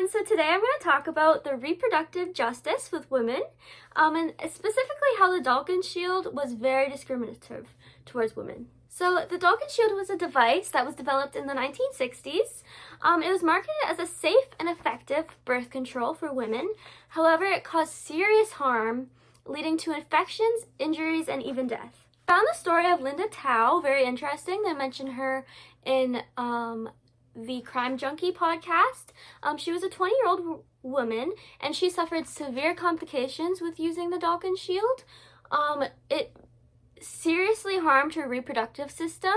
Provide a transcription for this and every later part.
everyone, so today I'm going to talk about the reproductive justice with women, and specifically how the Dalkon shield was very discriminative towards women. So the Dalkon shield was a device that was developed in the 1960s. It was marketed as a safe and effective birth control for women. However, it caused serious harm, leading to infections, injuries, and even death. I found the story of Linda Tao very interesting. They mentioned her in the Crime Junkie podcast. She was a 20-year-old woman, and she suffered severe complications with using the Dalkon shield. It seriously harmed her reproductive system,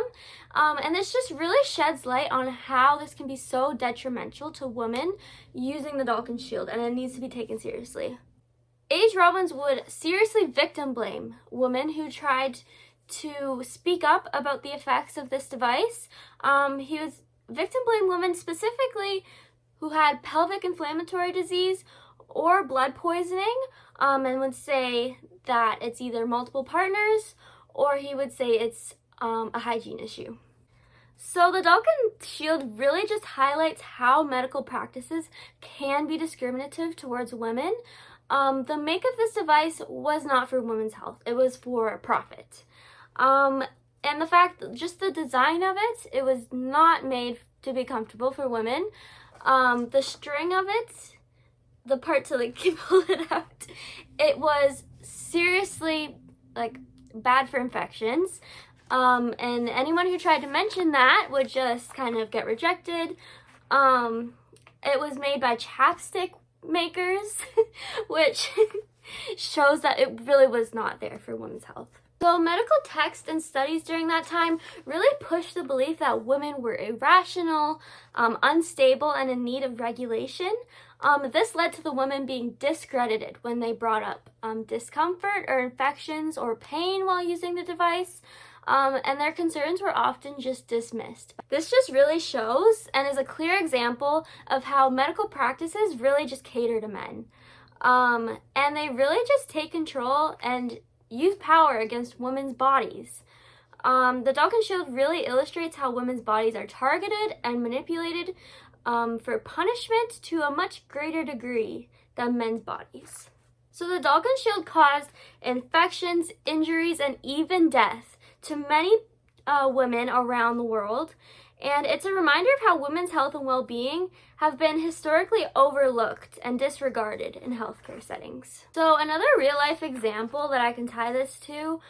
and this just really sheds light on how this can be so detrimental to women using the Dalkon shield, and it needs to be taken seriously. A.H. Robbins would seriously victim blame women who tried to speak up about the effects of this device. He was victim blame women specifically who had pelvic inflammatory disease or blood poisoning, and would say that it's either multiple partners, or he would say it's a hygiene issue. So the Dalkon shield really just highlights how medical practices can be discriminative towards women. The make of this device was not for women's health, it was for profit. And the fact, just the design of it, it was not made to be comfortable for women. The string of it, the part to like pull it out, it was seriously like bad for infections. And anyone who tried to mention that would just kind of get rejected. It was made by chapstick makers, which shows that it really was not there for women's health. So medical texts and studies during that time really pushed the belief that women were irrational, unstable, and in need of regulation. This led to the women being discredited when they brought up discomfort or infections or pain while using the device, and their concerns were often just dismissed. This just really shows and is a clear example of how medical practices really just cater to men. And they really just take control and use power against women's bodies. The Dalkon shield really illustrates how women's bodies are targeted and manipulated for punishment to a much greater degree than men's bodies. So the Dalkon shield caused infections, injuries, and even death to many women around the world. And it's a reminder of how women's health and well-being have been historically overlooked and disregarded in healthcare settings. So another real-life example that I can tie this to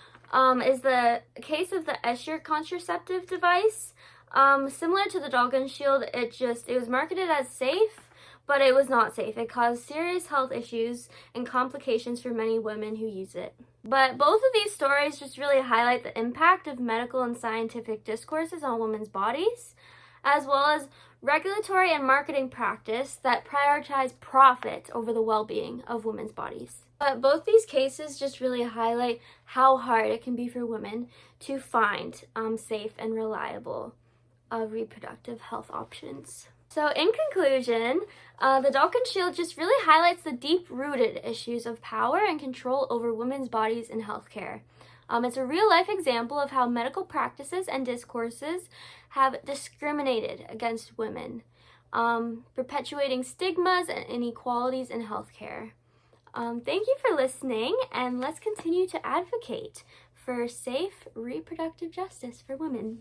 is the case of the Escher contraceptive device. Similar to the Dalkon shield, it was marketed as safe, but it was not safe. It caused serious health issues and complications for many women who use it. But both of these stories just really highlight the impact of medical and scientific discourses on women's bodies, as well as regulatory and marketing practice that prioritize profit over the well-being of women's bodies. But both these cases just really highlight how hard it can be for women to find safe and reliable reproductive health options. So in conclusion, the Dalkon shield just really highlights the deep-rooted issues of power and control over women's bodies in healthcare. It's a real-life example of how medical practices and discourses have discriminated against women, perpetuating stigmas and inequalities in healthcare. Thank you for listening, and let's continue to advocate for safe reproductive justice for women.